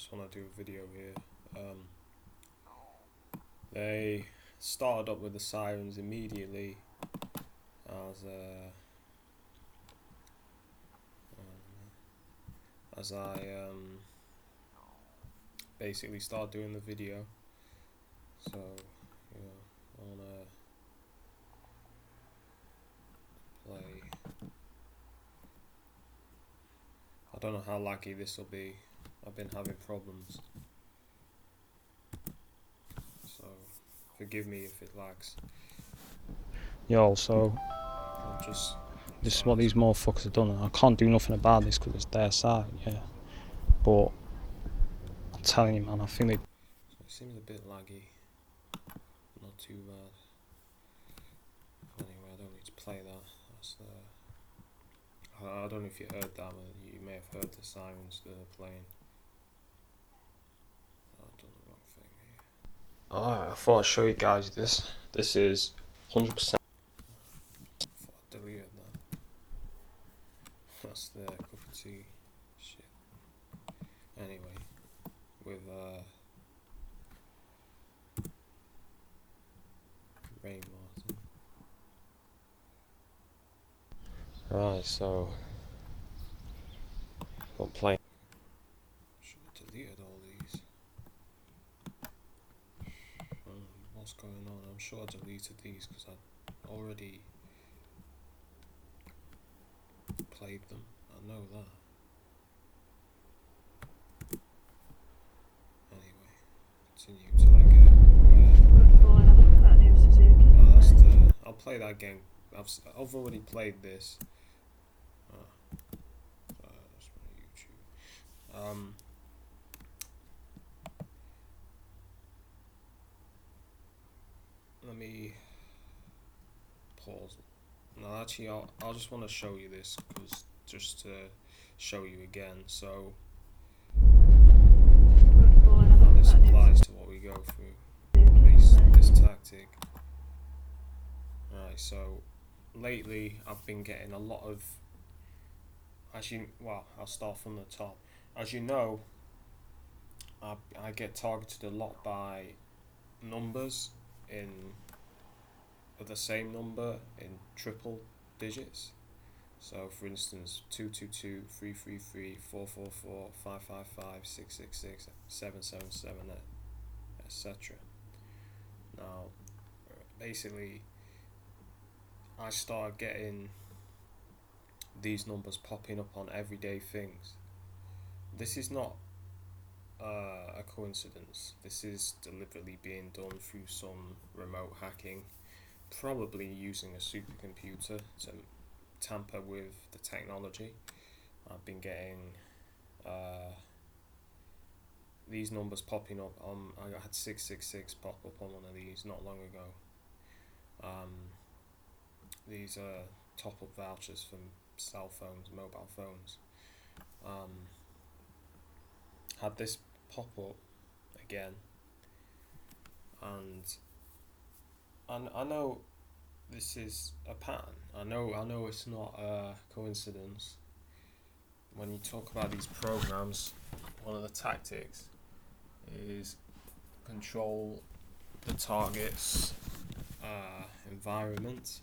just want to do a video here. They started up with the sirens immediately as I basically start doing the video. So I wanna play. I don't know how laggy this will be. I've been having problems, so forgive me if it lags. Yo, so this is what these motherfuckers have done, and I can't do nothing about this because it's their side, yeah. But I'm telling you, man, I think they. So it seems a bit laggy. Not too bad. Anyway, I don't need to play that. That's I don't know if you heard that, but you may have heard the sirens that are playing. I've done the wrong thing here. Alright, I thought I'd show you guys this. This is 100%. I thought I deleted that. That's the cup of tea shit. Anyway, with Rain Martin. Right, so we'll play. Should have deleted all these. What's going on? I'm sure I deleted these because I already played them. I know that. Anyway, continue till I get where. Oh, that's the. I'll play that game. I've already played this. That's my YouTube. Let me pause. No, actually, I'll just want to show you this because just to show you again. So how this applies to what we go through. This tactic. Right. So lately, I've been getting a lot of. I'll start from the top. As you know, I get targeted a lot by numbers of the same number in triple digits. So for instance, 222, 333, 444, 555, 666, 777, etc. Now, basically, I start getting these numbers popping up on everyday things. This is not a coincidence. This is deliberately being done through some remote hacking, probably using a supercomputer to tamper with the technology. I've been getting these numbers popping up on. I had 666 pop up on one of these not long ago. These are top-up vouchers from cell phones, mobile phones. Had this pop up again, and I know this is a pattern. I know it's not a coincidence. When you talk about these programs, one of the tactics is control the target's environment.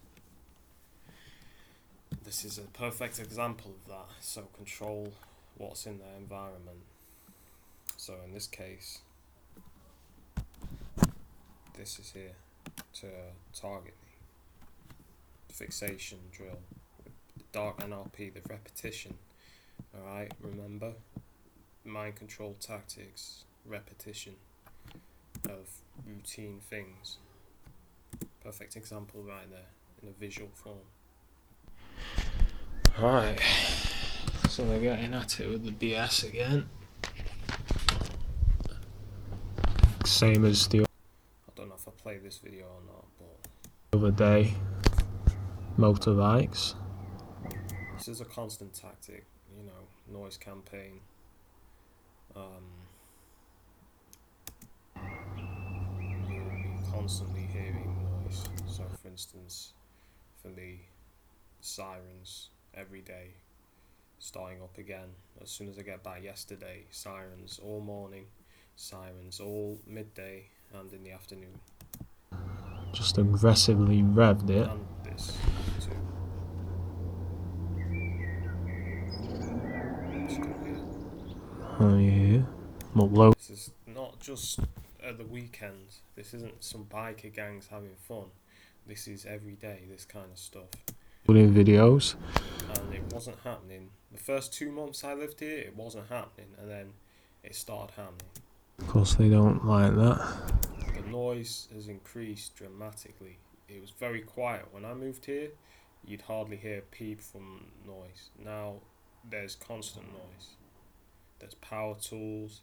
This is a perfect example of that. So control what's in their environment. So in this case, this is here to target me. Fixation drill, the dark NLP, the repetition. Alright, remember? Mind control tactics, repetition of routine things. Perfect example right there in a visual form. Alright, so they're getting at it with the BS again. Same as the. I don't know if I played this video or not, but. Other day, motorbikes. This is a constant tactic, noise campaign. You'll be constantly hearing noise. So, for instance, for me, sirens every day. starting up again as soon as I get back yesterday. Sirens all morning, sirens all midday and in the afternoon. Just aggressively revved it. And this too. Still here. Oh yeah. Low. This is not just at the weekend. This isn't some biker gangs having fun. This is every day, this kind of stuff. Putting videos. And it wasn't happening. The first 2 months I lived here, it wasn't happening, and then it started happening. Of course they don't like that. The noise has increased dramatically. It was very quiet. When I moved here, you'd hardly hear a peep from noise. Now there's constant noise. There's power tools,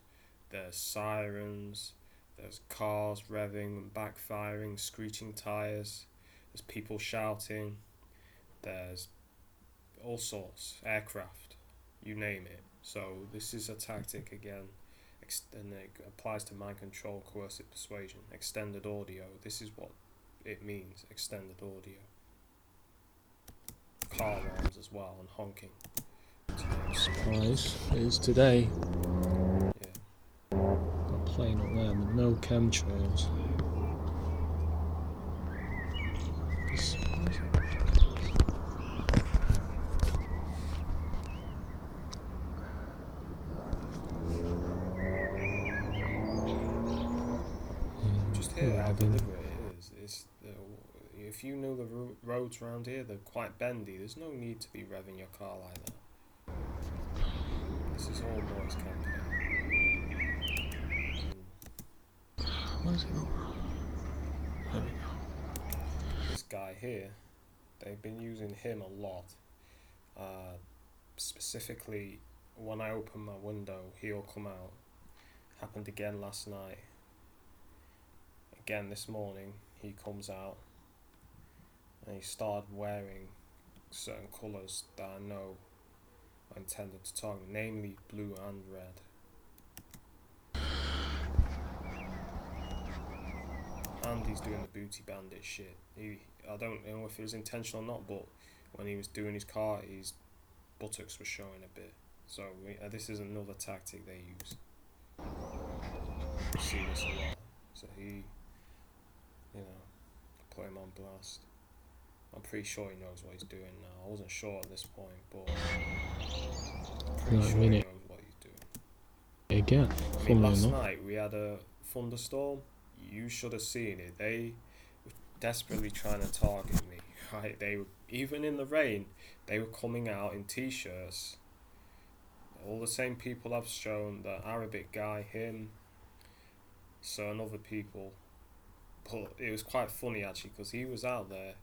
there's sirens, there's cars revving and backfiring, screeching tires, there's people shouting, there's all sorts, aircraft, you name it. So this is a tactic again, and it applies to mind control, coercive persuasion, extended audio. This is what it means, extended audio. Car alarms as well, and honking. Surprise, it is today. Yeah. Got a plane up there with no chemtrails. Just hear how deliberate it is. If you know the roads around here, they're quite bendy. There's no need to be revving your car like that. This is all noise campaign. Where's it going? There we go. This guy here, they've been using him a lot. Specifically, when I open my window, he'll come out. Happened again last night. Again this morning, he comes out and he started wearing certain colours that I know are intended to target, namely blue and red. And he's doing the booty bandit shit. I don't know if it was intentional or not, but when he was doing his car, his buttocks were showing a bit. So this is another tactic they use. You see this a lot. So he, put him on blast. I'm pretty sure he knows what he's doing now. I wasn't sure at this point, but I'm pretty sure he knows what he's doing. Again, I mean, last night we had a thunderstorm. You should have seen it. They were desperately trying to target me. Right? They were, even in the rain, they were coming out in t-shirts. All the same people I've shown, the Arabic guy, him, certain other people. But it was quite funny actually, because he was out there,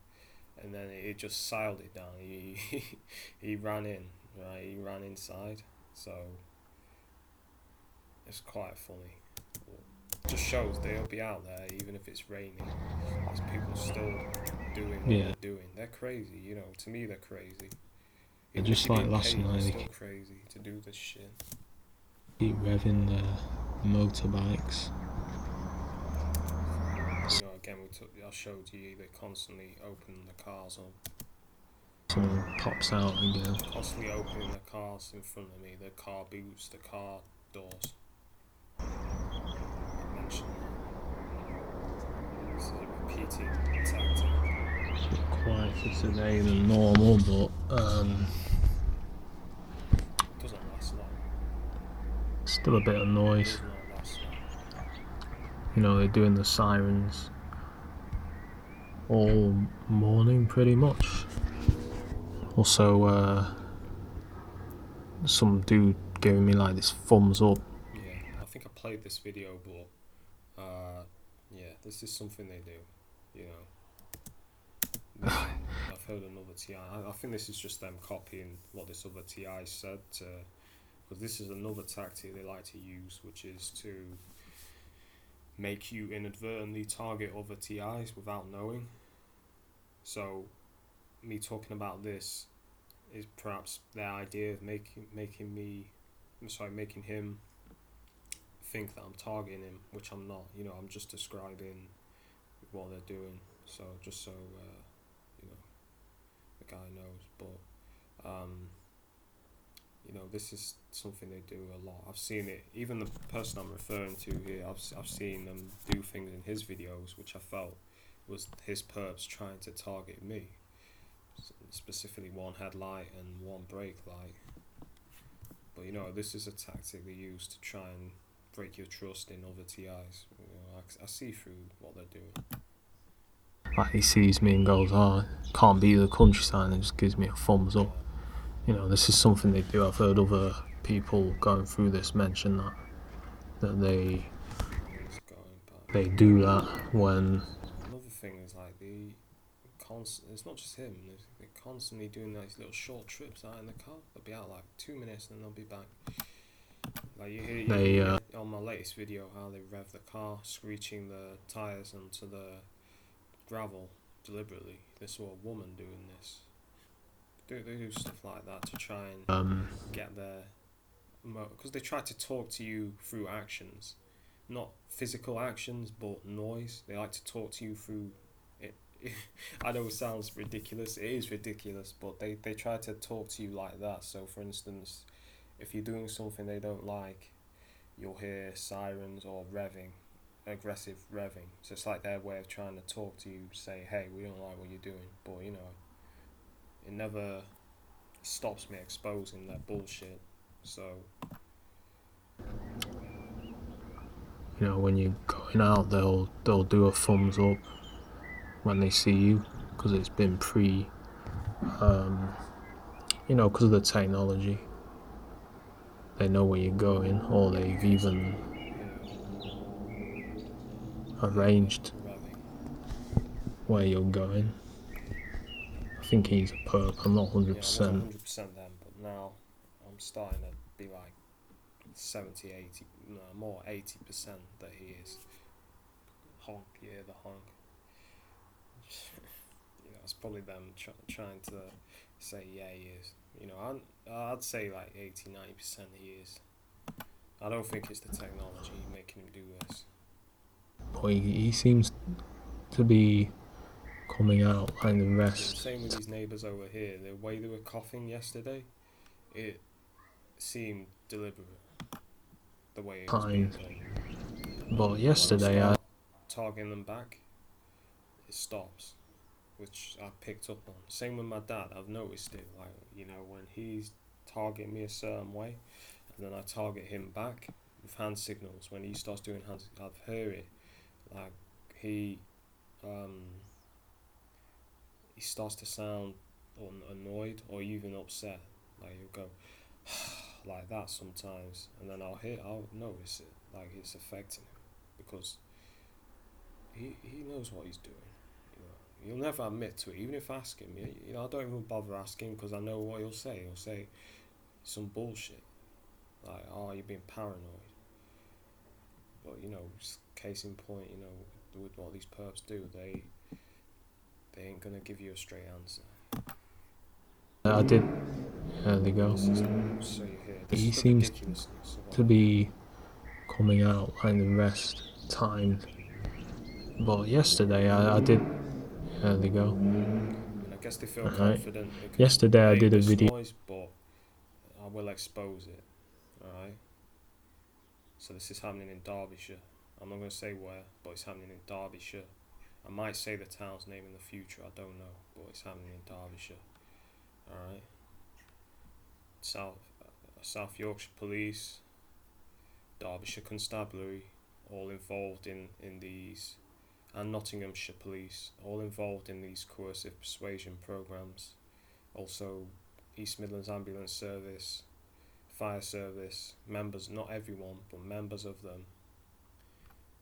and then it just siled it down. He ran in, right? He ran inside. So it's quite funny. It just shows they'll be out there even if it's raining. There's people still doing what they're doing. They're crazy, to me they're crazy. Even just like last night, they're still crazy to do this shit. Keep revving their motorbikes. Again, I showed you, they constantly open the cars up. Someone pops out again. Constantly opening the cars in front of me, the car boots, the car doors. I mentioned that. This is a repeating tactic. It's a bit quieter today than normal, but it doesn't last long. Still a bit of noise. It does not last long. They're doing the sirens all morning pretty much. Also, some dude giving me like this thumbs up. Yeah, I think I played this video, but this is something they do, I've heard another TI. I think this is just them copying what this other TI said, because this is another tactic they like to use, which is to make you inadvertently target other TIs without knowing. So me talking about this is perhaps their idea of making him think that I'm targeting him, which I'm not. I'm just describing what they're doing. So just so the guy knows. But you know, this is something they do a lot. I've seen it. Even the person I'm referring to here, I've seen them do things in his videos which I felt was his perps trying to target me, specifically one headlight and one brake light. But you know, this is a tactic they use to try and break your trust in other TIs. You know, I see through what they're doing. Like he sees me and goes, "Oh, can't beat the countryside," and just gives me a thumbs up. You know, this is something they do. I've heard other people going through this mention that they do that when. Another thing is like it's not just him. They're constantly doing these little short trips out in the car. They'll be out like 2 minutes and then they'll be back. Like you hear on my latest video how they rev the car, screeching the tires onto the gravel deliberately. They saw a woman doing this. They do stuff like that to try and get their, because they try to talk to you through actions, not physical actions, but noise. They like to talk to you through it. I know it sounds ridiculous. It is ridiculous, but they try to talk to you like that. So, for instance, if you're doing something they don't like, you'll hear sirens or revving, aggressive revving. So it's like their way of trying to talk to you, say, hey, we don't like what you're doing. But, you know, it never stops me exposing their bullshit. So, you know, when you're going out, they'll do a thumbs up when they see you, because it's been you know, because of the technology. They know where you're going, or they've even arranged where you're going. I think he's a perp. I'm not 100%. Yeah, I was 100% then, but now I'm starting to be like 70, 80, no, more 80% that he is. Honk, yeah, the honk. You know, it's probably them trying to say, yeah, he is. You know, I'd say like 80, 90% he is. I don't think it's the technology making him do this. But he seems to be coming out like the rest. Same with these neighbours over here. The way they were coughing yesterday, it seemed deliberate. The way it was being done. But yesterday I targeting them back, it stops, which I picked up on. Same with my dad. I've noticed it. Like, you know, when he's targeting me a certain way, and then I target him back with hand signals. When he starts doing hands, I've heard it. Like he starts to sound annoyed or even upset. Like he'll go like that sometimes, and then I'll notice it. Like it's affecting him because he knows what he's doing. You know, he'll never admit to it. Even if I ask him, you know, I don't even bother asking because I know what he'll say. He'll say some bullshit like, "Oh, you're being paranoid." But you know, case in point, you know, with what these perps do, they ain't gonna give you a straight answer. I did. There they go. He seems to be coming out like the rest timed. But yesterday I did. There they go. I guess they feel confident. Yesterday I did a video. Noise, but I will expose it. Alright? So this is happening in Derbyshire. I'm not going to say where, but it's happening in Derbyshire. I might say the town's name in the future, I don't know, but it's happening in Derbyshire. Alright? South Yorkshire Police, Derbyshire Constabulary, all involved in these, and Nottinghamshire Police, all involved in these coercive persuasion programmes. Also, East Midlands Ambulance Service, Fire Service, members, not everyone, but members of them,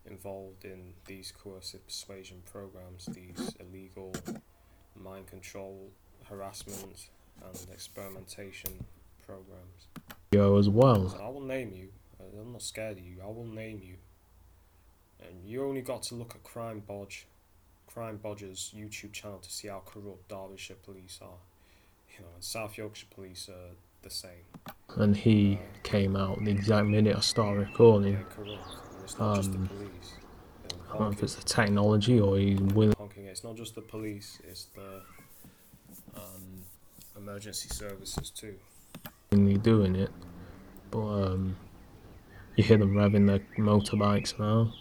involved in these coercive persuasion programs, these illegal mind control, harassment and experimentation programs. As well. So I will name you. I'm not scared of you. I will name you. And you only got to look at Crime Bodger's YouTube channel to see how corrupt Derbyshire police are. You know, and South Yorkshire police are the same. And he came out the exact minute I started recording. Yeah, corrupt. And it's not just the police. I don't know if it's the technology or he's willing. It's not just the police, it's the emergency services too. doing it, but you hear them revving their motorbikes now.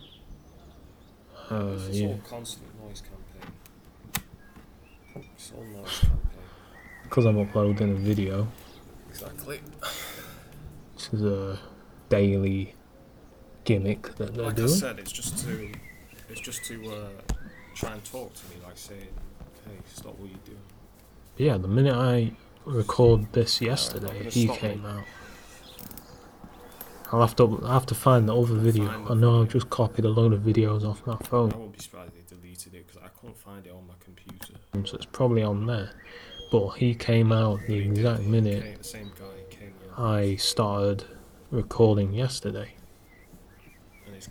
This is Yeah. all constant noise campaign. It's all noise campaign. Because I'm uploading a video. Exactly. This is a daily gimmick that they're doing. Like I said, it's just to try and talk to me, like saying, "Hey, stop what you're doing." Yeah, the minute I recorded this yesterday, he came out. I'll have to find the other video. I know I've just copied a load of videos off my phone. I won't be surprised if they deleted it because I couldn't find it on my computer. So it's probably on there. But he came out the exact minute The same guy came out. I started recording yesterday. And it's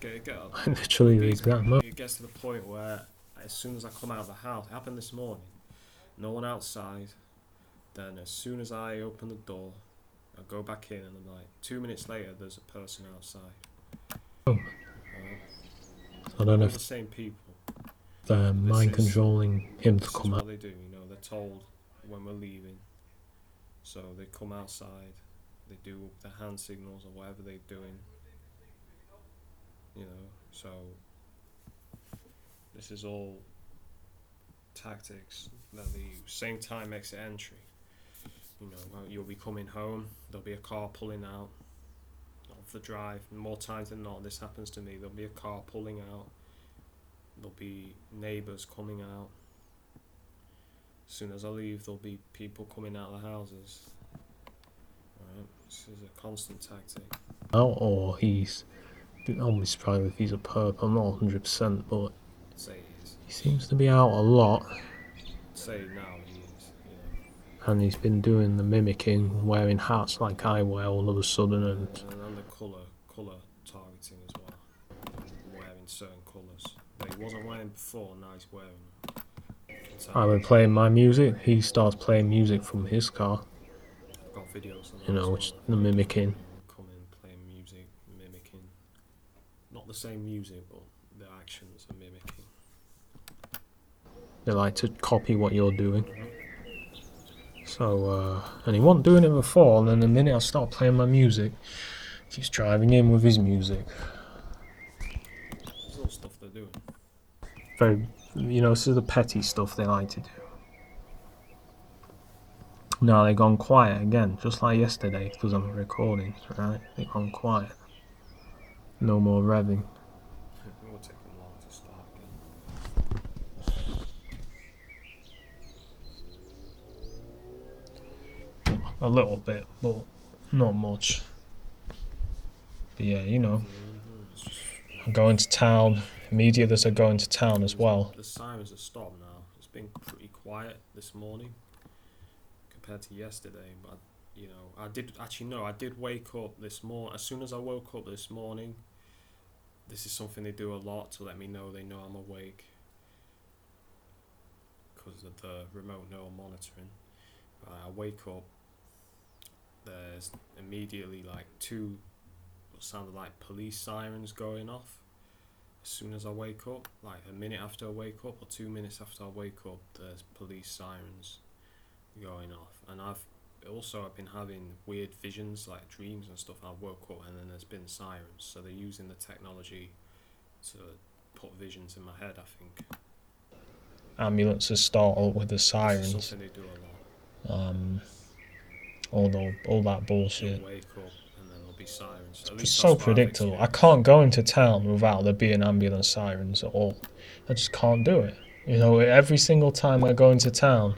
literally the exact moment. It gets to the point where as soon as I come out of the house, it happened this morning, no one outside. Then as soon as I open the door, I go back in and I'm like, 2 minutes later there's a person outside. Oh. I don't know if the same people. They're mind controlling him to come out. What they do, they're told when we're leaving. So they come outside, they do the hand signals or whatever they're doing. So this is all tactics that they use. Same time exit entry. You'll be coming home, there'll be a car pulling out of the drive. More times than not, this happens to me. There'll be a car pulling out. There'll be neighbours coming out. As soon as I leave, there'll be people coming out of the houses. Right? This is a constant tactic. Or he's... I'll be surprised if he's a perp. I'm not 100%, but... I'd say he is. He seems to be out a lot. I'd say now he is, And he's been doing the mimicking, wearing hats like I wear all of a sudden, and the colour targeting as well. Wearing certain colours that he wasn't wearing before, now he's wearing them. I've been playing my music, he starts playing music from his car. I've got videos on that which the mimicking. Coming, playing music, mimicking. Not the same music, but the actions are mimicking. They like to copy what you're doing. So, and he wasn't doing it before, and then the minute I start playing my music, he's driving in with his music. It's all stuff they're doing. Very, this is the petty stuff they like to do. Now they've gone quiet again, just like yesterday, because I'm recording, right? They've gone quiet. No more revving. It will take them long to start again. A little bit, but not much. But yeah, I'm going to town. Immediately as I go into town as well. The sirens have stopped now. It's been pretty quiet this morning compared to yesterday. But I did wake up this morning. As soon as I woke up this morning, this is something they do a lot to let me know they know I'm awake because of the remote neural monitoring. But I wake up. There's immediately like two what sounded like police sirens going off. As soon as I wake up, like a minute after I wake up or 2 minutes after I wake up, there's police sirens going off. And I've been having weird visions, like dreams and stuff. I woke up and then there's been sirens. So they're using the technology to put visions in my head, I think. Ambulances start up with the sirens. That's something they do a lot. All that bullshit. Wake up and then there'll be sirens. It's so predictable. I can't go into town without there being ambulance sirens at all. I just can't do it. Every single time I go into town,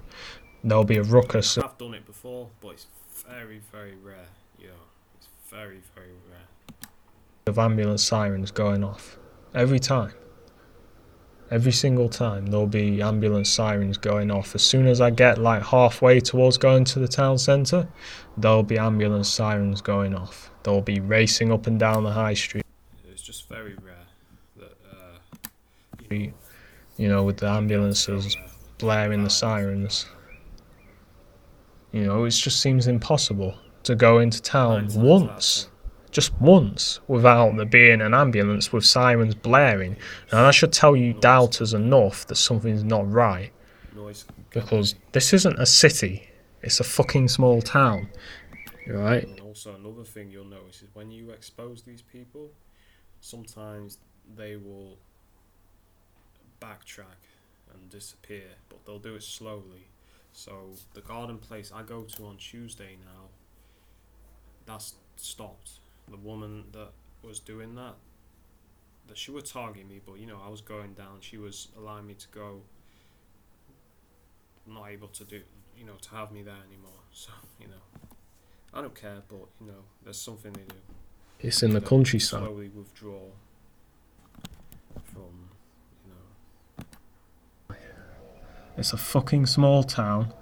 there'll be a ruckus. I've done it before, but it's very, very rare. It's very, very rare. Of ambulance sirens going off. Every time. Every single time there'll be ambulance sirens going off. As soon as I get like halfway towards going to the town centre, there'll be ambulance sirens going off. They'll be racing up and down the high street. It's just very rare that, with the ambulances blaring the sirens. It just seems impossible to go into town once. Just once, without there being an ambulance with sirens blaring. And I should tell you doubters enough that something's not right. Because this isn't a city, it's a fucking small town. right? And also another thing you'll notice is when you expose these people, sometimes they will backtrack and disappear, but they'll do it slowly. So the garden place I go to on Tuesday now, that's stopped. The woman that was doing that she was targeting me, but I was going down. She was allowing me to go. I'm not able to do, to have me there anymore. So I don't care, but there's something they do. It's in the countryside. Slowly withdraw from, It's a fucking small town.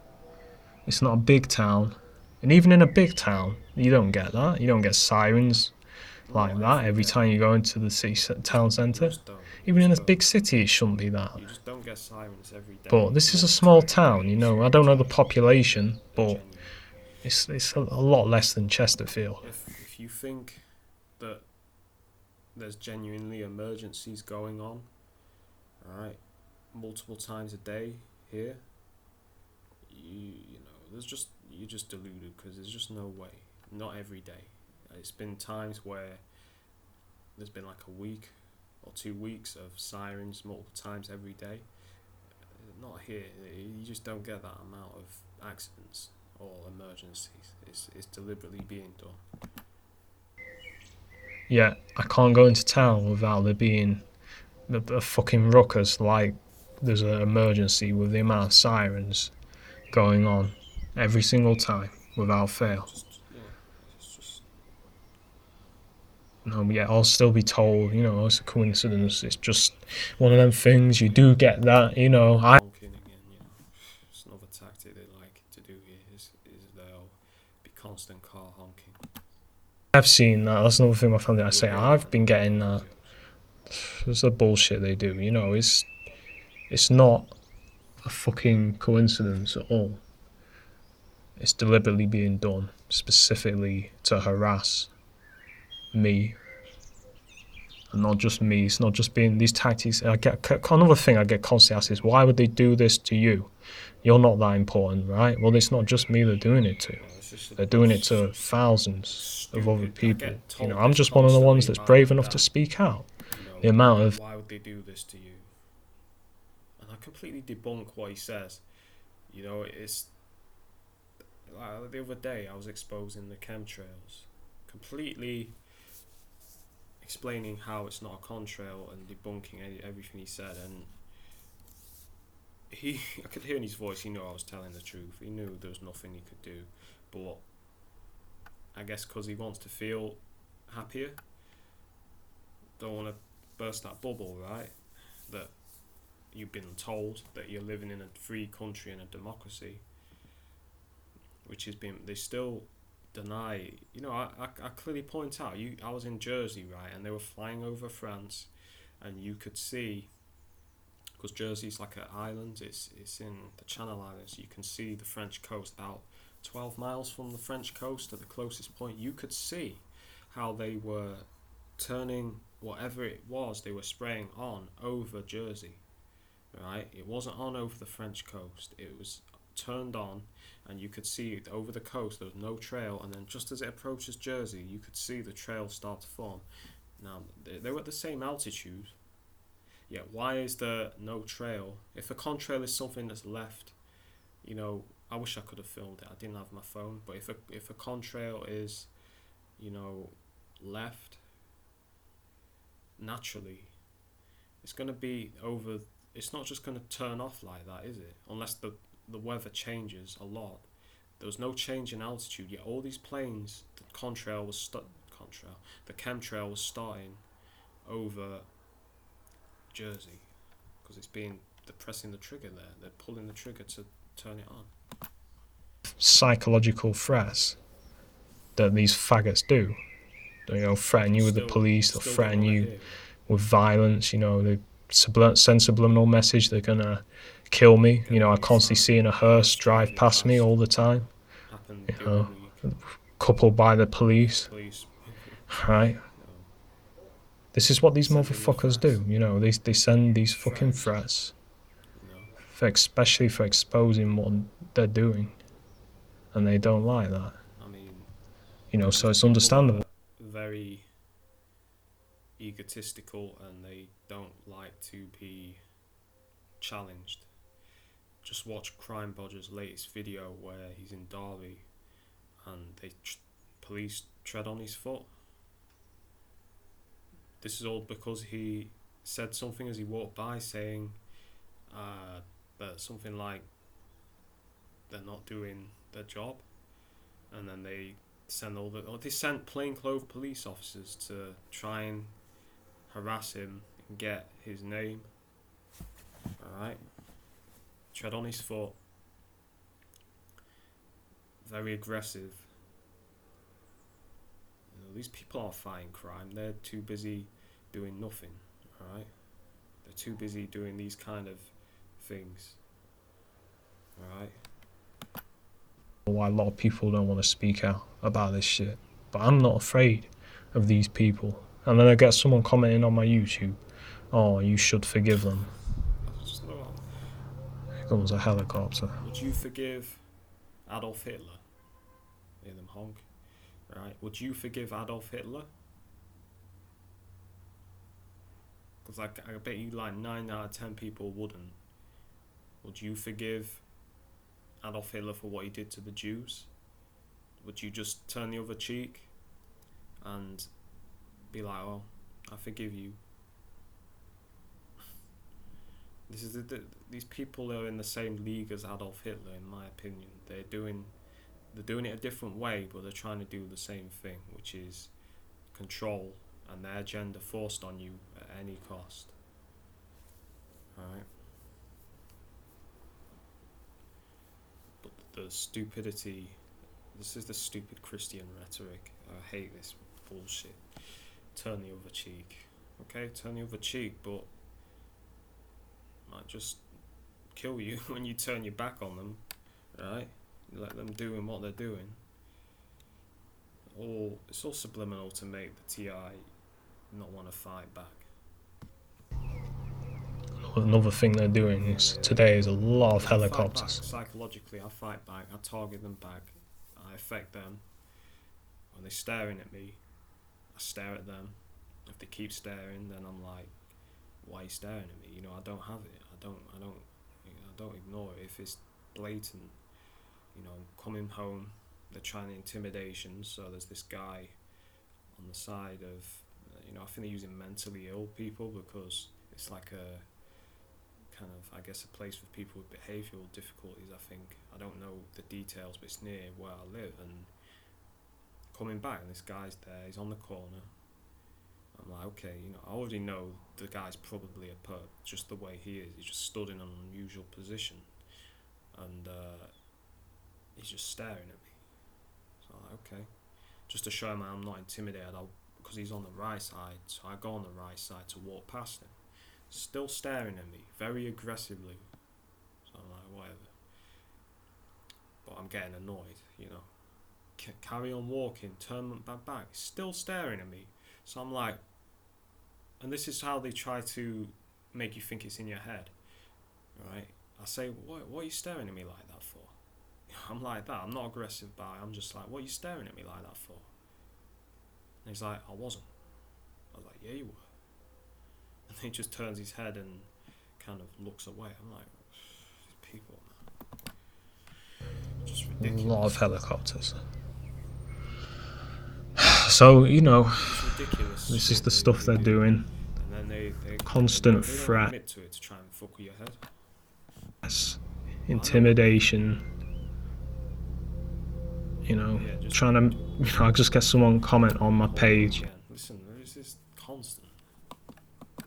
It's not a big town. And even in a big town, you don't get that. You don't get sirens like that every time you go into the town centre. Even in a big city, it shouldn't be that. You just don't get sirens every day. But this is a small town, I don't know the population, but it's a lot less than Chesterfield. If you think that there's genuinely emergencies going on, right, multiple times a day here, you're just deluded, because there's just no way. Not every day. It's been times where there's been like a week or 2 weeks of sirens multiple times every day. Not here. You just don't get that amount of accidents or emergencies. It's deliberately being done. Yeah, I can't go into town without there being a fucking ruckus, like there's an emergency with the amount of sirens going on every single time without fail. I'll still be told, it's a coincidence. It's just one of them things. You do get that, Honking again, it's another tactic they like to do here. Is they'll be constant car honking. I've seen that. That's another thing my family. I say I've been getting that. It's the bullshit they do. It's not a fucking coincidence at all. It's deliberately being done specifically to harass me, and not just me. It's not just being these tactics. Another thing I get constantly asked is, why would they do this to you? You're not that important, right? Well, it's not just me they're doing it to. They're doing it to thousands of other people. I'm just one of the ones that's brave enough to speak out. The amount of why would they do this to you? And I completely debunk what he says. It's like the other day I was exposing the chemtrails, completely explaining how it's not a contrail and debunking everything he said, and I could hear in his voice he knew I was telling the truth. He knew there was nothing he could do, but I guess because he wants to feel happier, don't want to burst that bubble, right, that you've been told that you're living in a free country and a democracy, which has been, they still deny. I clearly point out, I was in Jersey, right, and they were flying over France, and you could see, because Jersey's like an island, it's in the Channel Islands, you can see the French coast. About 12 miles from the French coast at the closest point, you could see how they were turning whatever it was they were spraying on over Jersey, right? It wasn't on over the French coast, it was turned on, and you could see it over the coast. There was no trail, and then just as it approaches Jersey, you could see the trail start to form. Now they were at the same altitude, yet why is there no trail? If a contrail is something that's left, I wish I could have filmed it, I didn't have my phone, but if a contrail is left naturally, it's going to be over. It's not just going to turn off like that, is it? Unless the weather changes a lot. There was no change in altitude, yet all these planes, the chemtrail was starting over Jersey, because they're pressing the trigger there. They're pulling the trigger to turn it on. Psychological threats that these faggots do. Threaten you with the police, they'll threaten you with violence, they send subliminal message they're gonna kill me. I constantly see in a hearse drive past me all the time, coupled by the police, right? This is what these motherfuckers do, they send these fucking threats, especially for exposing what they're doing, and they don't like that. I mean, You know, so it's understandable. Very egotistical and they don't like to be challenged. Just watch Crime Bodger's latest video where he's in Derby and police tread on his foot. This is all because he said something as he walked by, saying that something like they're not doing their job, and then they sent plainclothes police officers to try and harass him and get his name. Alright? Tread on his foot. Very aggressive. You know, these people aren't fighting crime. They're too busy doing nothing. Alright? They're too busy doing these kind of things. Alright? Why a lot of people don't want to speak out about this shit. But I'm not afraid of these people. And then I get someone commenting on my YouTube, oh, you should forgive them. Here comes a helicopter. Would you forgive Adolf Hitler? Hear them honk. Right? Would you forgive Adolf Hitler? Because I bet you like 9 out of 10 people wouldn't. Would you forgive Adolf Hitler for what he did to the Jews? Would you just turn the other cheek and be like, oh, I forgive you? These people are in the same league as Adolf Hitler, in my opinion. They're doing it a different way, but they're trying to do the same thing, which is control and their agenda forced on you at any cost. Alright? But the stupidity, this is the stupid Christian rhetoric. I hate this bullshit. Turn the other cheek. Okay, turn the other cheek, but might just kill you when you turn your back on them, right? You let them doing what they're doing. It's all subliminal to make the TI not want to fight back. Another thing they're doing is today is a lot of helicopters. Psychologically, I fight back. I target them back. I affect them. When they're staring at me, I stare at them. If they keep staring, then I'm like, why are you staring at me? You know, I don't have it. I don't ignore it. If it's blatant, you know, coming home, they're trying intimidation. So there's this guy on the side of, you know, I think they're using mentally ill people because it's like a kind of, I guess, a place for people with behavioural difficulties. I think, I don't know the details, but it's near where I live. And coming back, and this guy's there. He's on the corner. I'm like, okay, you know, I already know the guy's probably a perp, just the way he is. He just stood in an unusual position, and he's just staring at me. So I'm like, okay, just to show him I'm not intimidated, because he's on the right side, so I go on the right side to walk past him. Still staring at me, very aggressively. So I'm like, whatever. But I'm getting annoyed, you know. Carry on walking, turn back, still staring at me. So I'm like, and this is how they try to make you think it's in your head, right? I say, what are you staring at me like that for? I'm like that, I'm not aggressive, but I'm just like, what are you staring at me like that for? And he's like, I wasn't. I was like, yeah, you were. And he just turns his head and kind of looks away. I'm like, people, man. Just ridiculous. A lot of helicopters. So, you know, this is the stuff they're doing. And then they constant they don't threat. admit to it to try and fuck with your head. Yes. Intimidation. You know, Yeah, trying to, you know, I just get someone comment on my page. Listen, this is constant.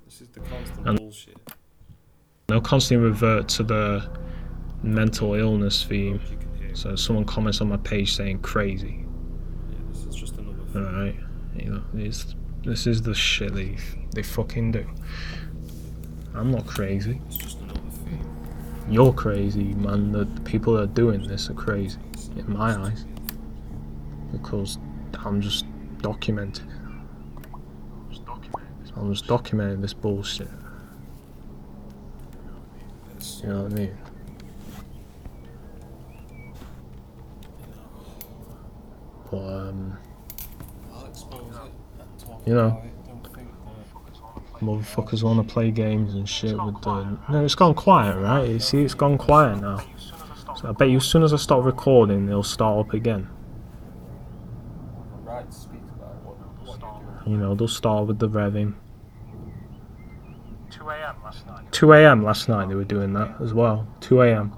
This is the constant And bullshit. they'll constantly revert to the mental illness theme. You can hear. So someone comments on my page saying crazy. Yeah, this is just another thing. Alright, you know, this is the shit they fucking do. I'm not crazy. It's just another thing. You're crazy, man. The people that are doing this are crazy, in my eyes. Because I'm just documenting it. I'm just documenting this bullshit. You know what I mean? But, You know, motherfuckers want to play games and shit with the... No, it's gone quiet, right? You see, it's gone quiet now. So I bet you as soon as I stop recording, they'll start up again. You know, they'll start with the revving. 2 a.m. last night they were doing that as well. 2 a.m.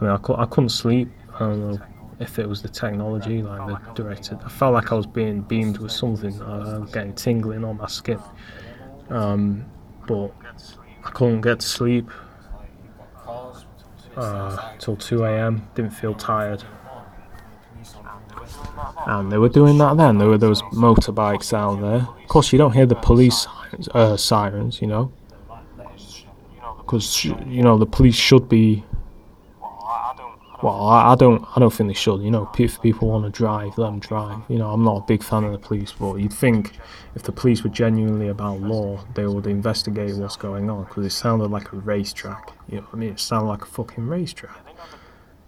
I mean, I couldn't sleep. I don't know if it was the technology, like the directed. I felt like I was being beamed with something. I was getting tingling on my skin. But I couldn't get to sleep till 2 a.m. Didn't feel tired. And they were doing that then. There were those motorbikes out there. Of course, you don't hear the police sirens, you know. Because, you know, the police should be... Well, I don't think they should, you know. If people want to drive, let them drive. You know, I'm not a big fan of the police, but you'd think if the police were genuinely about law, they would investigate what's going on, because it sounded like a racetrack. You know what I mean? It sounded like a fucking racetrack.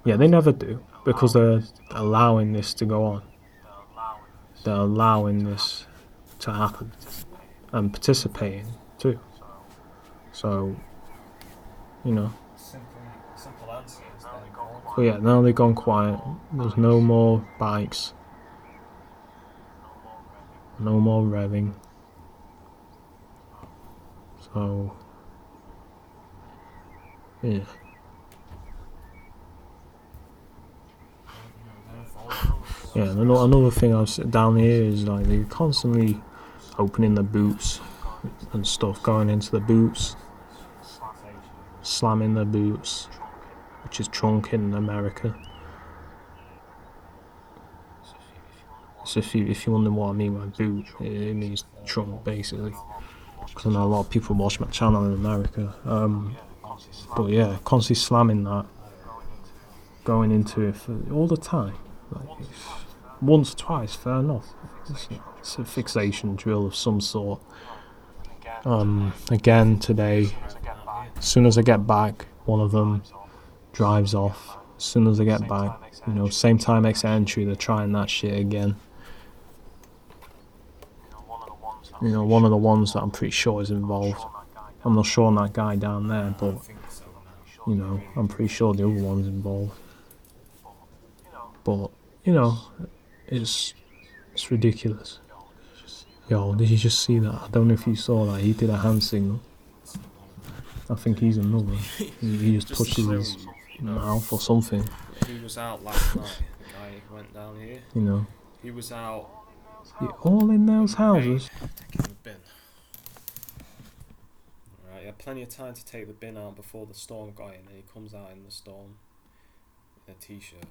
Yeah, they never do, because they're allowing this to go on. They're allowing this to happen and participating too. So, you know. But yeah, now they've gone quiet. There's no more bikes. No more revving. So, yeah. Yeah, another thing I've seen down here is like they're constantly opening the boots and stuff, going into the boots, slamming the boots, which is trunk in America. So if you wonder what I mean by boot, it means trunk basically. Because I know a lot of people watch my channel in America. But yeah, constantly slamming that, going into it all the time. Like, once, twice, fair enough. It's a fixation drill of some sort. Again today, as soon as I get back, one of them drives off. As soon as I get back, you know, same time exit entry, they're trying that shit again. You know, one of the ones that I'm pretty sure is involved. I'm not sure on that guy down there, but, you know, I'm pretty sure the other one's involved. But, you know, it's ridiculous. Yo, did you just see that? I don't know if you saw that. He did a hand signal. I think he's another. He just touches his mouth or something. He was out last night, the guy who went down here. You know. He was out. Yeah, all in those houses. Taking the bin. Right, he had plenty of time to take the bin out before the storm got in, and he comes out in the storm in a t-shirt.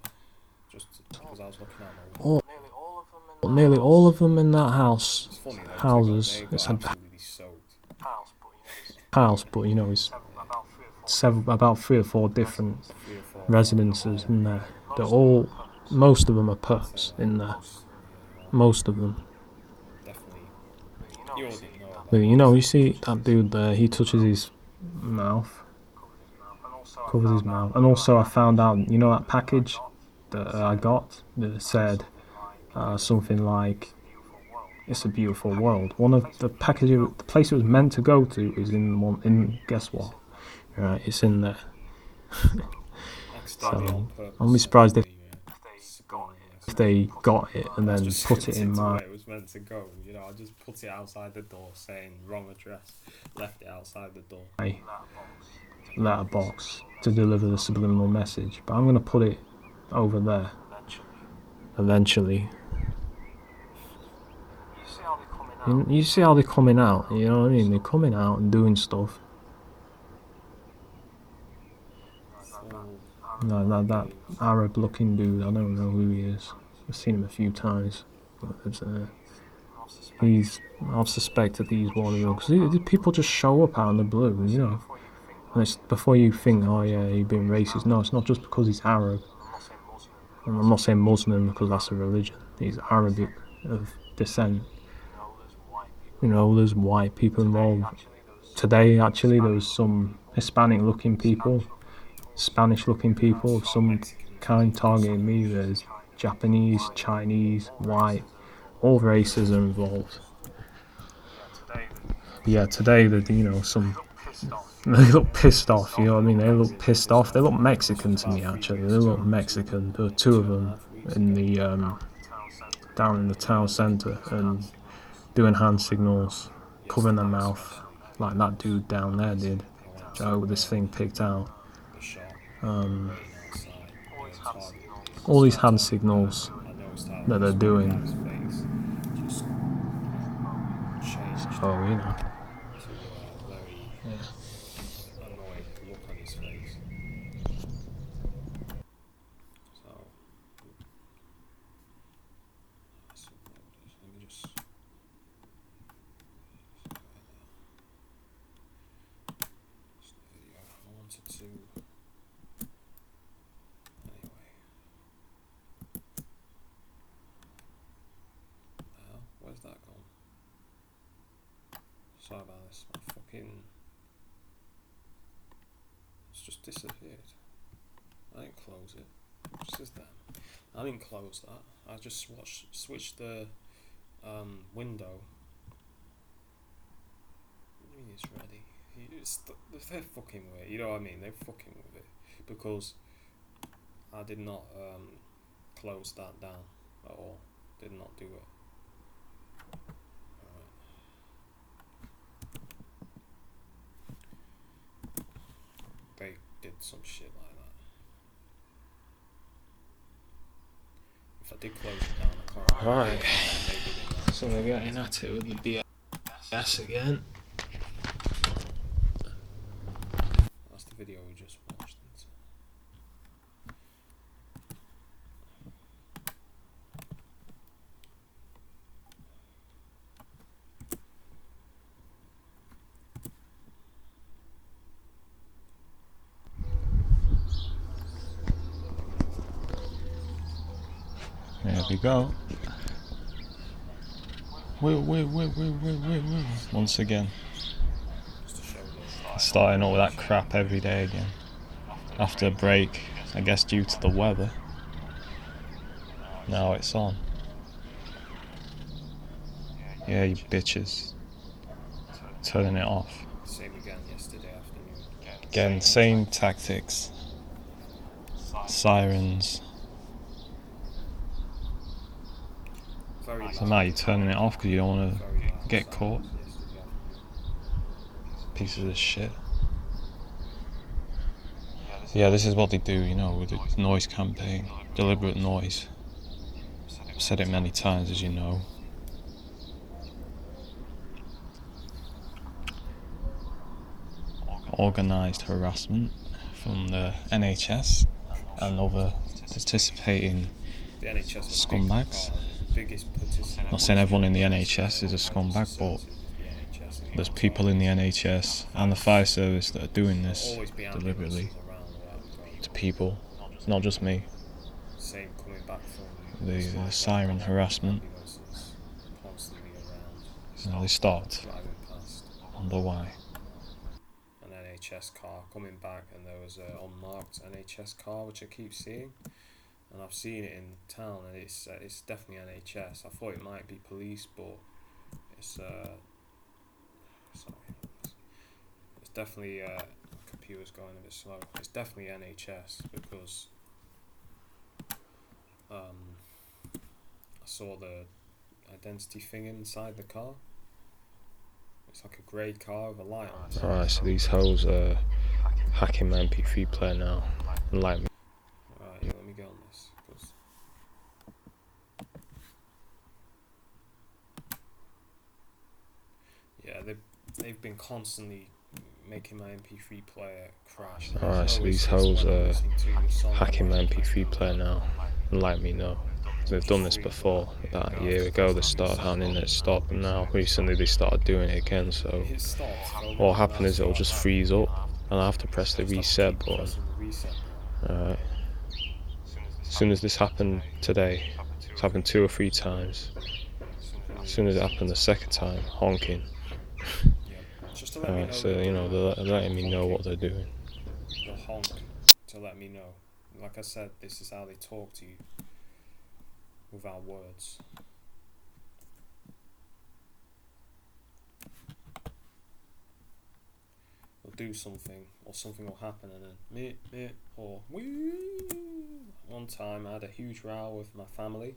Just because I was looking at my window. Nearly all of them in that house. It's funny, though, houses. It's a house, but you know, it's about 3 or 4 different residences in there. They're all, most of them are perps in there. Most of them. But you know, you see that dude there, he touches his mouth, covers his mouth. And also I found out, you know that package that I got that said something like, "It's a beautiful world." One of the packages, the place it was meant to go to is in guess what? Right, it's in there. So I'm surprised if they got it and then put it in my... It was meant to go, you know, I just put it outside the door saying wrong address, left it outside the door. Letterbox to deliver the subliminal message, but I'm going to put it over there eventually. You see how they're coming out, you know what I mean? They're coming out and doing stuff. No, that Arab looking dude, I don't know who he is. I've seen him a few times. I've suspected he's one of them, because people just show up out of the blue, you know. And it's before you think, oh yeah, he's being racist. No, it's not just because he's Arab. And I'm not saying Muslim because that's a religion. He's Arabic of descent. You know, there's white people involved. Today, actually, there was some Hispanic-looking people, Spanish-looking people of some kind targeting me. There's Japanese, Chinese, white, all races are involved. yeah, today they look pissed off. You know what I mean? They look pissed off. They look Mexican to me actually. They look Mexican. There were two of them in the down in the town centre and doing hand signals, covering their mouth like that dude down there did. With this thing picked out. All these hand signals that they're doing. Oh, you know. Annoyed look on his face. So let me just I wanted to anyway. Where's that gone? Sorry about this. It's just disappeared. I didn't close it. It says that. I didn't close that. I just switched the window. What do you mean it's ready? They're fucking with it. You know what I mean? They're fucking with it because I did not close that down at all. Did not do it. They did some shit like that. If I did close it down, I can't. Right. So they're getting at it with the BS again. That's the video we just watched. There we go. Wait. Once again. Starting all that crap every day again. After a break, I guess due to the weather. Now it's on. Yeah, you bitches. Turning it off. Same again yesterday afternoon. Again, same tactics. Sirens. So now you're turning it off because you don't want to get caught. Pieces of shit. Yeah, this is what they do, you know, with the noise campaign. Deliberate noise. I've said it many times, as you know. Organised harassment from the NHS and other participating scumbags. Not saying everyone in the NHS is a scumbag, but there's people in the NHS and the fire service that are doing this deliberately to people, not just me. The siren harassment. They stopped. I wonder why. An NHS car coming back, and there was an unmarked NHS car which I keep seeing. And I've seen it in town, and it's definitely NHS. I thought it might be police, but it's it's definitely computer's going a bit slow. It's definitely NHS because I saw the identity thing inside the car. It's like a grey car with a light on it. Alright, so these hoes are hacking my MP3 player now and like me. Right, yeah, let me get on this. Yeah, they've been constantly making my MP3 player crash. Alright, so these hoes are hacking my MP3 player now and let me know. They've done this before, about a year ago they started having it stop, and now recently they started doing it again, so what happened is it'll just freeze up and I have to press the reset button. Alright. As soon as this happened today, it's happened 2 or 3 times. As soon as it happened the second time, honking. Alright, so you know, they're letting me know what they're doing. They'll honk to let me know. Like I said, this is how they talk to you without words. do something, or something will happen, and then me, or wee. One time I had a huge row with my family.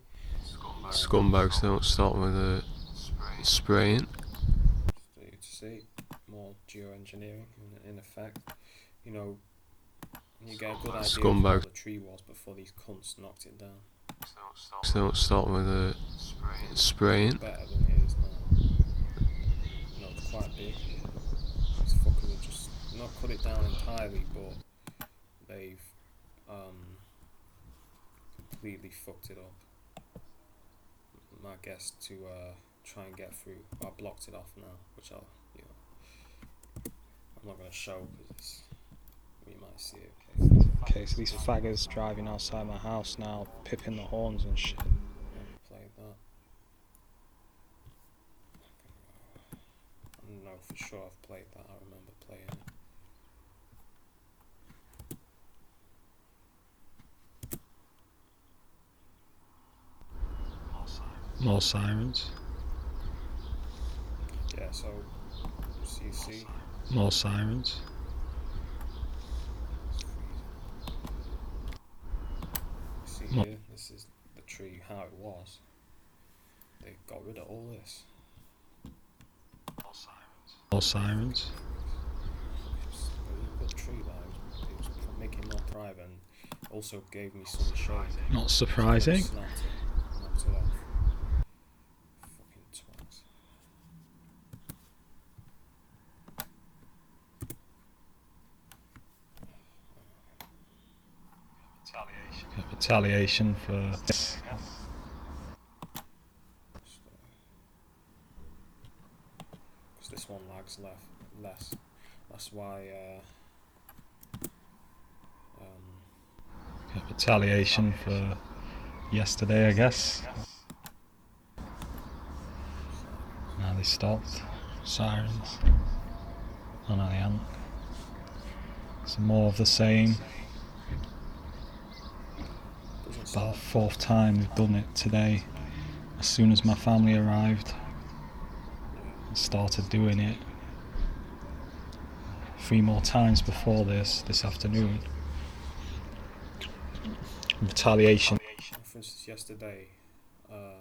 Scumbags don't start with a spraying. So you see, more geoengineering in effect. You know, you get a good idea of what the tree was before these cunts knocked it down. Don't start with a spraying. It's better than it is now. You know, it's quite big. These fuckers have just not cut it down entirely, but they've completely fucked it up. My guess to try and get through. I blocked it off now, which I'm not gonna show because you might see it. Okay, so these faggots driving outside my house now, pipping the horns and shit. Played that. I don't know for sure I've played that. I remember playing it. More sirens. Yeah, so you see. More sirens. See here, this is the tree how it was. They got rid of all this. More sirens. It was a good tree, like it was making it more private, and also gave me some shade. Not surprising. Snapped it, knocked it off. Fucking twats. Retaliation for Because this one lags less. That's why. retaliation for yesterday, I guess. Now they stopped. Sirens. Oh no, they haven't. It's more of the same. About the fourth time they've done it today. As soon as my family arrived, I started doing it 3 more times before this afternoon. Retaliation. For instance, yesterday, I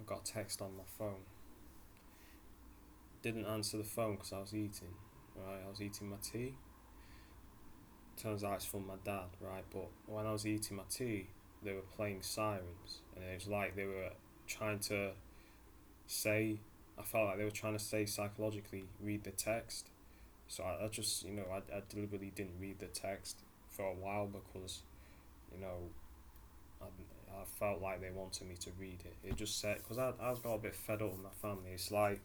got a text on my phone. Didn't answer the phone because I was eating. Right, I was eating my tea. Turns out it's from my dad, right? But when I was eating my tea, they were playing sirens, and it was like they were trying to say. I felt like they were trying to say psychologically, read the text. So I just, I deliberately didn't read the text for a while because, I felt like they wanted me to read it. It just said, because I got a bit fed up with my family. It's like,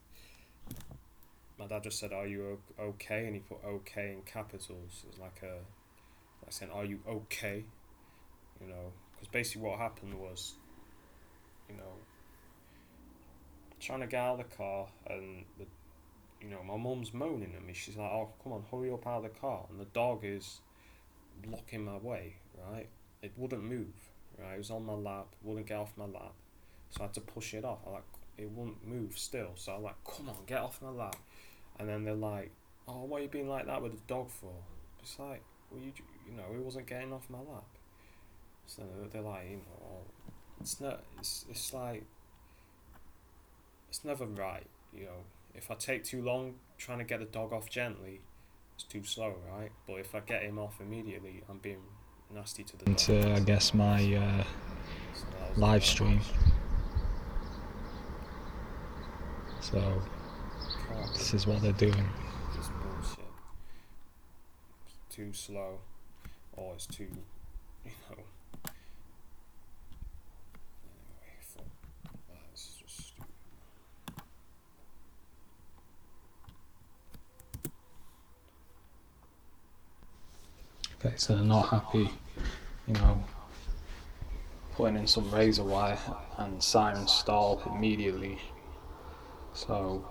my dad just said, "Are you okay?" And he put "okay" in capitals. It's like saying, "Are you okay?" Because basically what happened was, trying to get out of the car, and my mum's moaning at me. She's like, "Oh, come on, hurry up out of the car!" And the dog is blocking my way. Right, it wouldn't move. Right, it was on my lap, wouldn't get off my lap, so I had to push it off. It wouldn't move still. So I'm like, "Come on, get off my lap!" And then they're like, "Oh, why are you being like that with the dog for?" It's like, well, it wasn't getting off my lap. So they're like, it's not. It's like, it's never right. If I take too long trying to get the dog off gently, it's too slow, right? But if I get him off immediately, I'm being nasty to the dog. Into, I guess, my live stream. So this is what they're doing. This bullshit. It's too slow, or it's too, Anyway, fuck. That's just stupid. Okay, so they're not happy, putting in some razor wire and sirens stall immediately. So,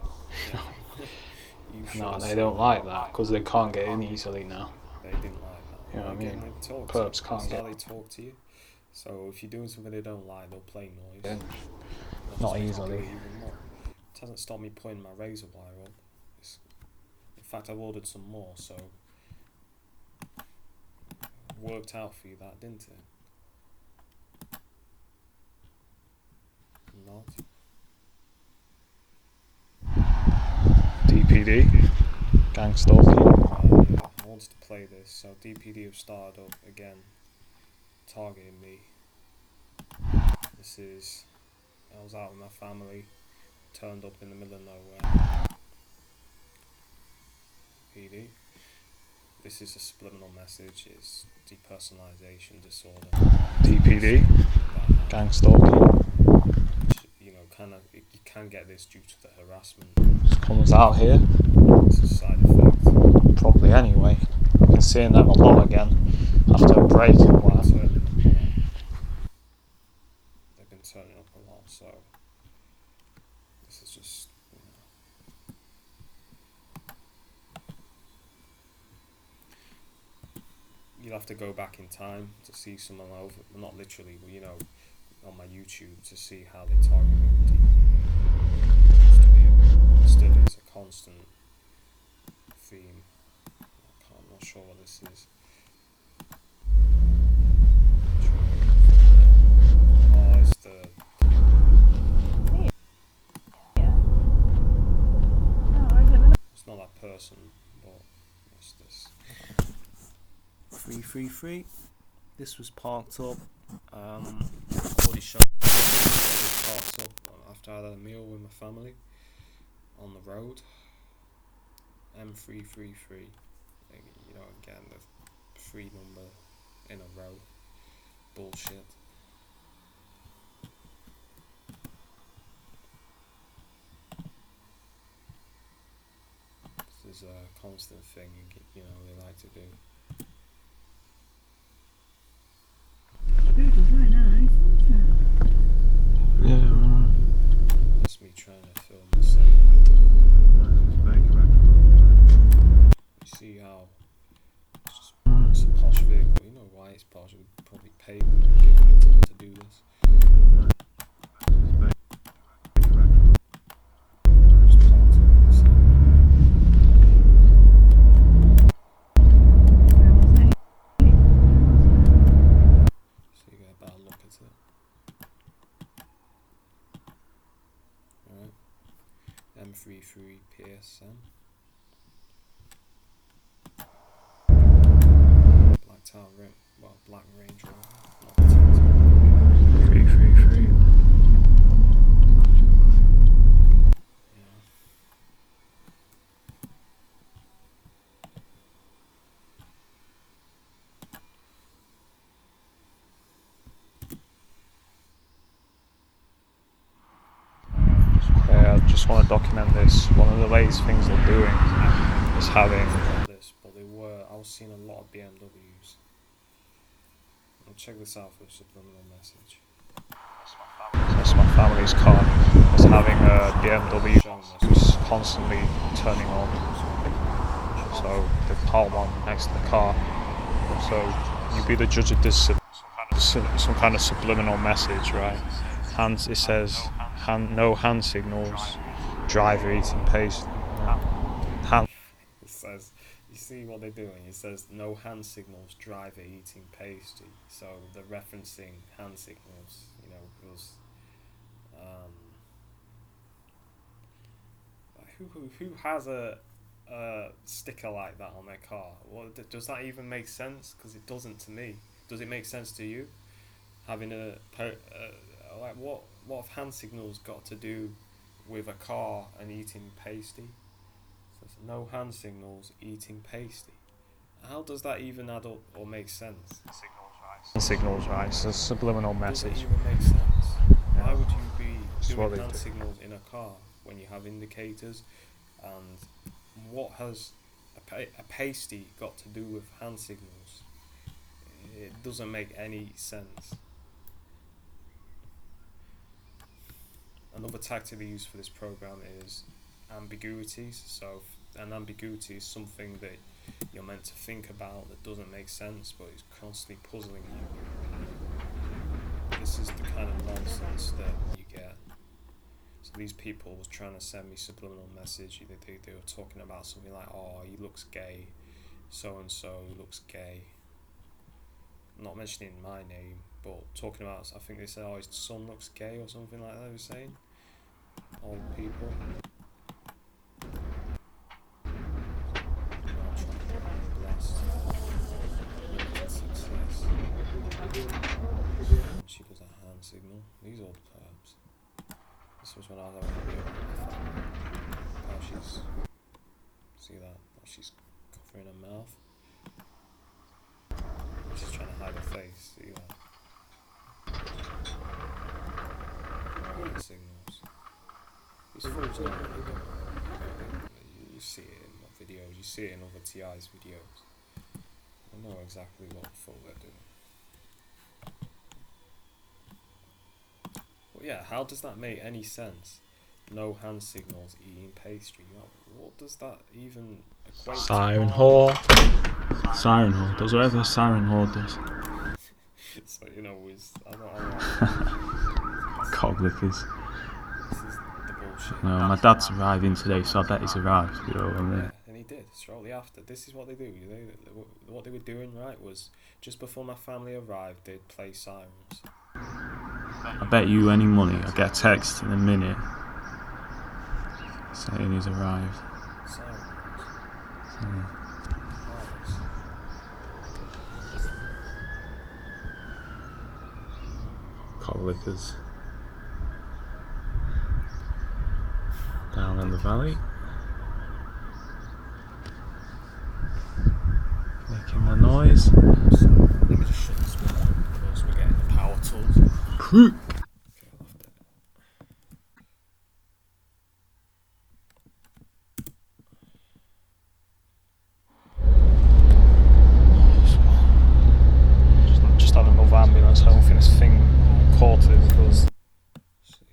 no, they don't like that because they can't get in easily now. They didn't like that. You know what I mean? Perps can't get. That's how they talk to you. So if you're doing something they don't like, they'll play noise. Yeah. They'll Not just easily. do it even more. It hasn't stopped me putting my razor wire up. It fact, I've ordered some more, so worked out for you that, didn't it? Not. DPD, gang stalking. I wanted to play this, so DPD have started up again, targeting me. This is, I was out with my family, turned up in the middle of nowhere. PD. This is a subliminal message, it's depersonalization disorder. DPD, gang stalking. You know, you can get this due to the harassment. Just comes out here. It's a side effect. Probably anyway. I've been seeing them a lot again after a break and what. They've been turning up a lot, so this is just, you know. You'll have to go back in time to see someone over, well, not literally, but you know, on my YouTube to see how they target me with DPD. Still is a constant theme. I'm not sure what this is. Oh, it's the. It's not that person, but it's this. 333. This was parked up. Already showed. It was parked up after I had a meal with my family on the road. M333. You know, again, the 3 number in a row. Bullshit. This is a constant thing, you know, they like to do. Yeah, right. That's me trying to film the same. You see how it's a posh vehicle, you know why it's posh, we probably paid giving it to do this. Just parked on the side. So you get a better look at it. Alright. M33 PSM. Black Tower Ring, well, Black Range Rover, not the Tintin. 333. Yeah. I just want to document this. One of the latest things they're doing is having. This, but I was seeing a lot of BMWs. I'll check this out for a subliminal message. That's my family's car. Is having a BMW who's constantly turning on. So they pile one next to the car. So you be the judge of this. Some kind of subliminal message, right? It says no hand signals, driver eating paste. It says, you see what they're doing? It says no hand signals, driver eating pastry. So they're referencing hand signals, you know, because who has a sticker like that on their car? What does that even make sense? Because it doesn't to me. Does it make sense to you? Having like what have hand signals got to do with a car and eating pasty? So it's no hand signals, eating pasty. How does that even add up or make sense? Signals, right? It's a subliminal Does message. it even make sense? Why would you be doing hand signals in a car when you have indicators? And what has a pasty got to do with hand signals? It doesn't make any sense. Another tactic they use for this program is ambiguities. So an ambiguity is something that you're meant to think about that doesn't make sense, but it's constantly puzzling you. This is the kind of nonsense that you get. So these people was trying to send me subliminal message. They were talking about something like, oh, he looks gay, so and so looks gay. Not mentioning my name, but talking about, I think they said, oh, his son looks gay or something like that. They were saying, old people. I'm trying to get my blast. Limited success. She does a hand signal. These old perps. This was when I was having a video with my family. Now she's, see that? Now she's covering her mouth. She's trying to hide her face. See that? Hand signals. These fools don't really do it. You see it in my videos. You see it in other TI's videos. I know exactly what the fuck they're doing. But yeah, how does that make any sense? No hand signals, eating pastry. What does that even equate to? Siren whore. Siren whore does whatever a siren whore does. So, you know, I don't Coglickers. This is the bullshit. No, my dad's arriving today, so I bet he's arrived. You know what I mean? Yeah, and he did, shortly after. This is what they do. What they were doing, right, was just before my family arrived, they'd play sirens. I bet you any money I get a text in a minute saying he's arrived. Sirens. Yeah. Coglickers. Down in the valley. Making the noise. Let me just shut this window because we're getting the power tools. Okay, I left it. Just had another ambulance. I don't think this thing caught it because See.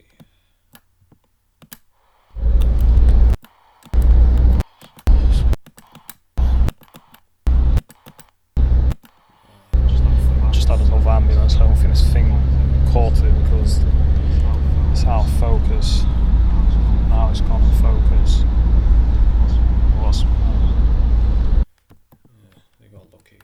just had another ambulance. I don't think this thing caught it because it's out of focus. Now it's gone in focus. What's Yeah, they got lucky.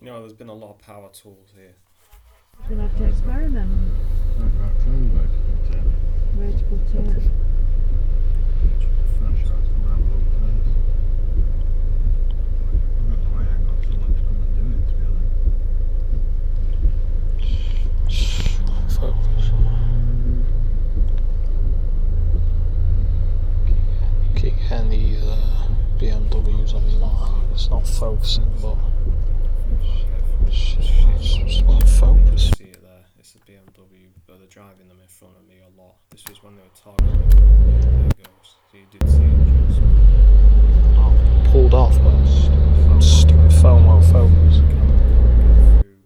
You know, there's been a lot of power tools here. We'll have to experiment. Where to put it? focus? Keep getting these BMWs on me. It's not focusing, but it's just not focus. See it there. It's a BMW, but they're driving them in front of me a lot. This was when they were targeting me. There it goes. So you did see it just Pulled off, but stupid phone won't focus. through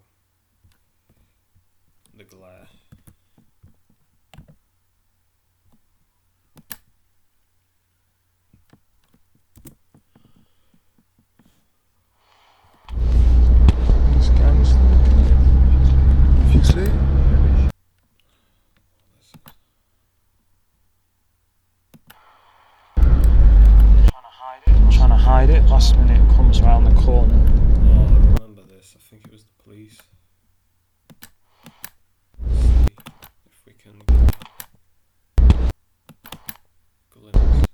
the glare. This gang's If you see, trying to hide it. Last minute it comes around the corner. Oh, I remember this. I think it was the police. Let's see if we can glimpse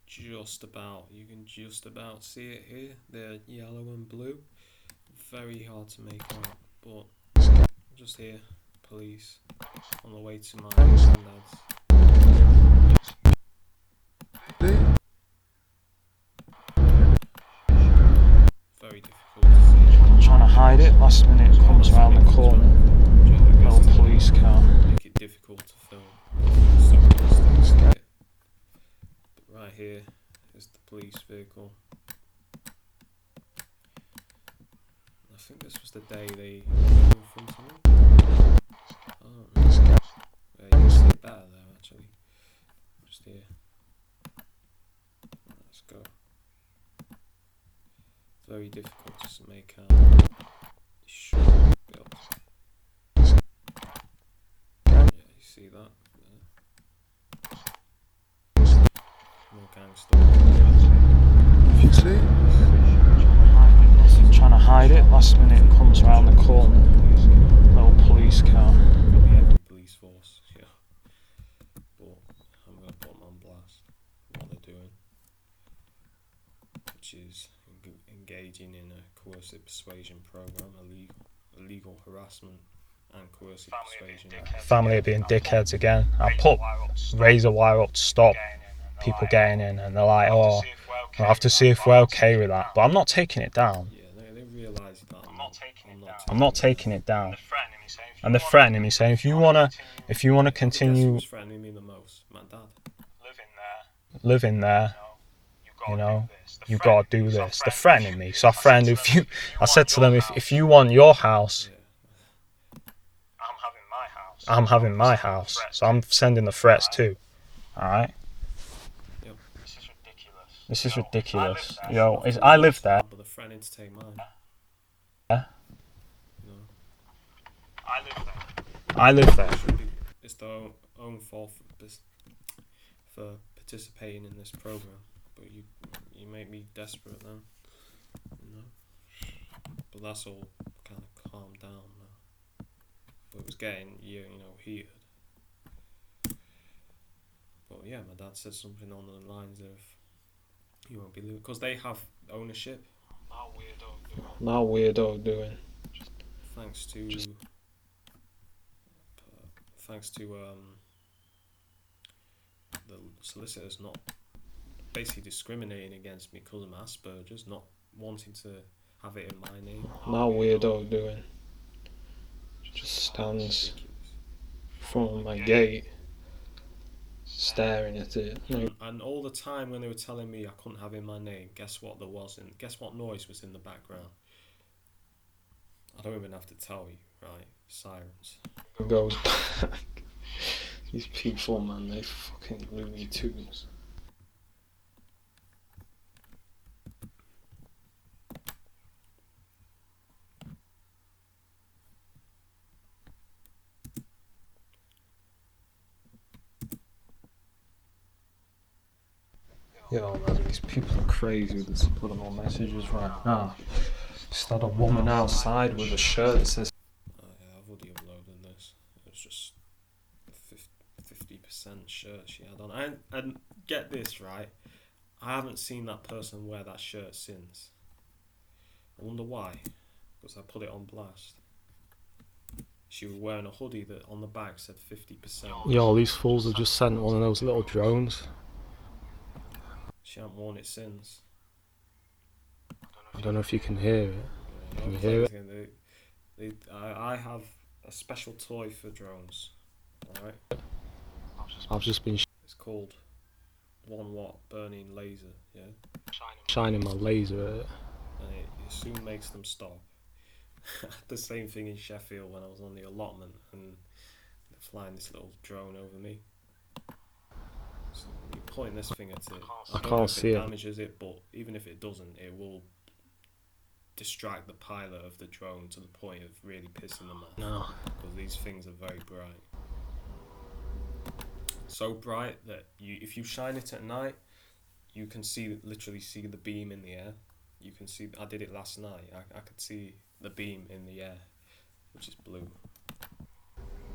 just about. You can just about see it here. They're yellow and blue. Very hard to make out, but just here, police on the way to my granddad's. Very difficult to see. Trying to hide it. Last minute it comes around the corner. No police car. Make it difficult to film. So realistic, but right here is the police vehicle. I think this was the day they were in front of me. Oh, yeah, you can see it better there actually. Just here. Let's go. very difficult to make out. You should be able to. Yeah, you see that? More gang stuff. If you see, trying to hide it. Last minute it comes around the corner. Little police car. Probably every police force, yeah. But I'm going to put them on blast. What they're doing, which is engaging in a coercive persuasion program, illegal harassment and coercive persuasion. Family are being dickheads again. I put razor wire up to stop people getting in, and they're like, "Oh, we'll have to see if we're okay with that." But I'm not taking it down. Yeah, they realise that I'm not taking it down. And they're threatening me, saying, if you wanna continue who's threatening me the most? My dad. living there, you know, you've got to do this. They're threatening me. So I said to them, if you want your house, I'm having my house. So I'm sending the threats too. Alright? Yep. This is ridiculous. You know, I live there. But they're threatening to take mine. Yeah. You know, I live there. it's their own fault for participating in this program. But you make me desperate now. You know? But that's all kind of calmed down now. But it was getting heated. But yeah, my dad said something on the lines of, "You won't be losing," because they have ownership. Now weirdo doing. Thanks to the solicitors not basically discriminating against me because of my Asperger's, not wanting to have it in my name. Now weirdo doing. Just stands in front of my gate, staring at it. No. And all the time when they were telling me I couldn't have it in my name, guess what there was, and guess what noise was in the background? I don't even have to tell you, right? Sirens. Goes back. These people, man, they fucking Looney Tunes. Yo, man, these people are crazy with the subliminal messages right now. Just had a woman outside with a shirt that says, Yeah, I've already uploaded this. It was just 50% shirt she had on. And get this, right? I haven't seen that person wear that shirt since. I wonder why. Because I put it on blast. She was wearing a hoodie that on the back said 50%. yo, these fools have just sent one of those little drones. She hasn't worn it since. I don't know if you can hear it. Can you hear it? I have a special toy for drones. Alright? I've just been It's called 1 watt burning laser, yeah? shining my laser at it. And it soon makes them stop. The same thing in Sheffield when I was on the allotment and they're flying this little drone over me. So you point this thing at it. I can't see it. Damages it, but even if it doesn't, it will distract the pilot of the drone to the point of really pissing them off. No. Because these things are very bright. So bright that if you shine it at night, you can literally see the beam in the air. You can see. I did it last night. I could see the beam in the air, which is blue.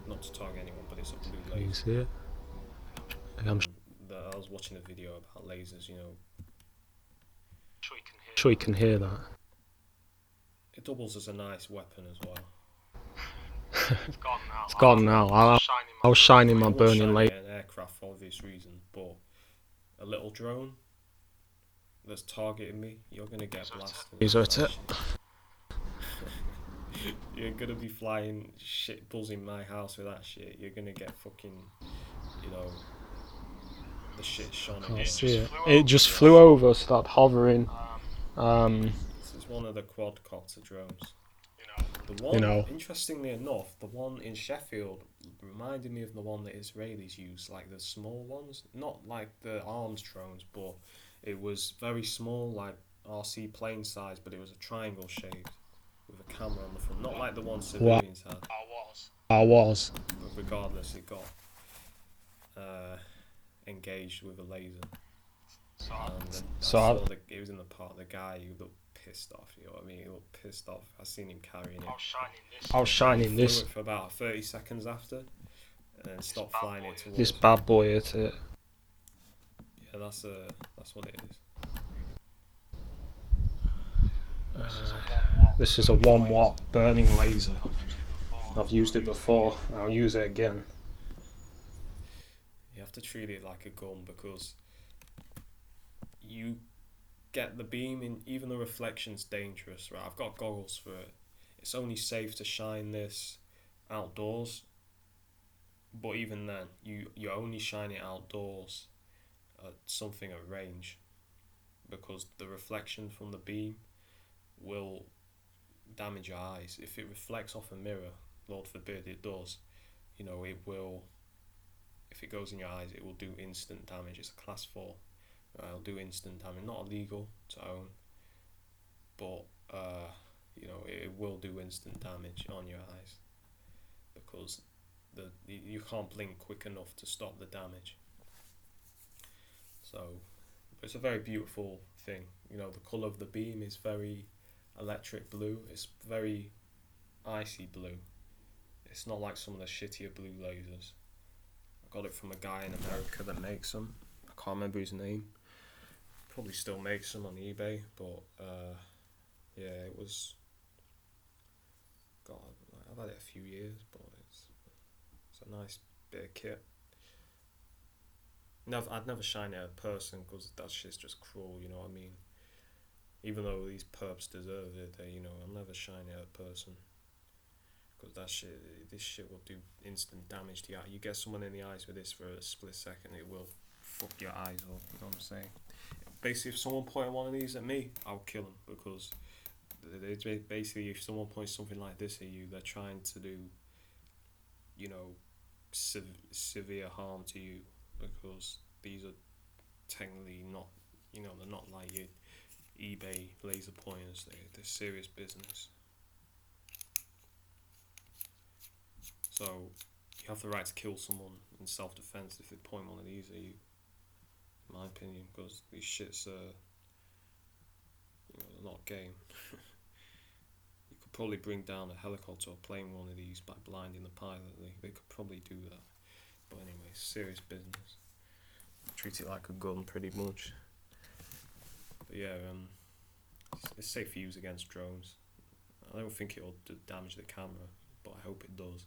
Not to target anyone, but it's a blue Can you laser. see it? I was watching a video about lasers. Sure you can hear that. It doubles as a nice weapon as well. It's gone now. I was shining my I was burning shining laser. at an aircraft for obvious reason, but a little drone that's targeting me, you're gonna get blasted. Laser at it. You're gonna be flying shit, buzzing my house with that shit. You're gonna get fucking, the shit shone. Can't see it. It just flew over, started hovering. This is one of the quadcopter drones. The one, interestingly enough, the one in Sheffield reminded me of the one that Israelis use, like the small ones, not like the arms drones, but it was very small, like RC plane size, but it was a triangle shaped with a camera on the front, not like the one civilians had. I was. But regardless, it got engaged with a laser. And then it was in the park. The guy, he looked pissed off. You know what I mean? He looked pissed off. I seen him carrying it. I was shining Flew this. it for about 30 seconds after, and then stopped flying it towards. This bad boy hit it. Yeah, that's what it is. This is a 1 watt burning laser. I've used it before. I'll use it again. You have to treat it like a gun because you get the beam in. Even the reflection's dangerous, right? I've got goggles for it. It's only safe to shine this outdoors, but even then, you only shine it outdoors at something at range, because the reflection from the beam will damage your eyes. If it reflects off a mirror, Lord forbid it does, you know, it will, if it goes in your eyes, it will do instant damage. It's a class 4. It'll do instant damage. Not illegal to own, but you know, it will do instant damage on your eyes because you can't blink quick enough to stop the damage. So it's a very beautiful thing. You know, the colour of the beam is very electric blue. It's very icy blue. It's not like some of the shittier blue lasers. I got it from a guy in America that makes them. I can't remember his name. Probably still makes them on eBay, but yeah, it was. God, I've had it a few years, but it's a nice bit of kit. I'd never shine it at a person because that shit's just cruel, you know what I mean? Even though these perps deserve it, you know, I'll never shine it at a person because this shit will do instant damage to your eye. You get someone in the eyes with this for a split second, it will fuck your eyes up, you know what I'm saying? Basically, if someone pointed one of these at me, I'll kill them because basically, if someone points something like this at you, they're trying to do, you know, severe harm to you, because these are technically not, you know, they're not like your eBay laser pointers. They're serious business. So you have the right to kill someone in self-defense if they point one of these at you, in my opinion, because these shits are, you know, they're not game. You could probably bring down a helicopter or plane one of these by blinding the pilot. They could probably do that. But anyway, serious business. Treat it like a gun, pretty much. But yeah, it's safe for use against drones. I don't think it'll damage the camera, but I hope it does.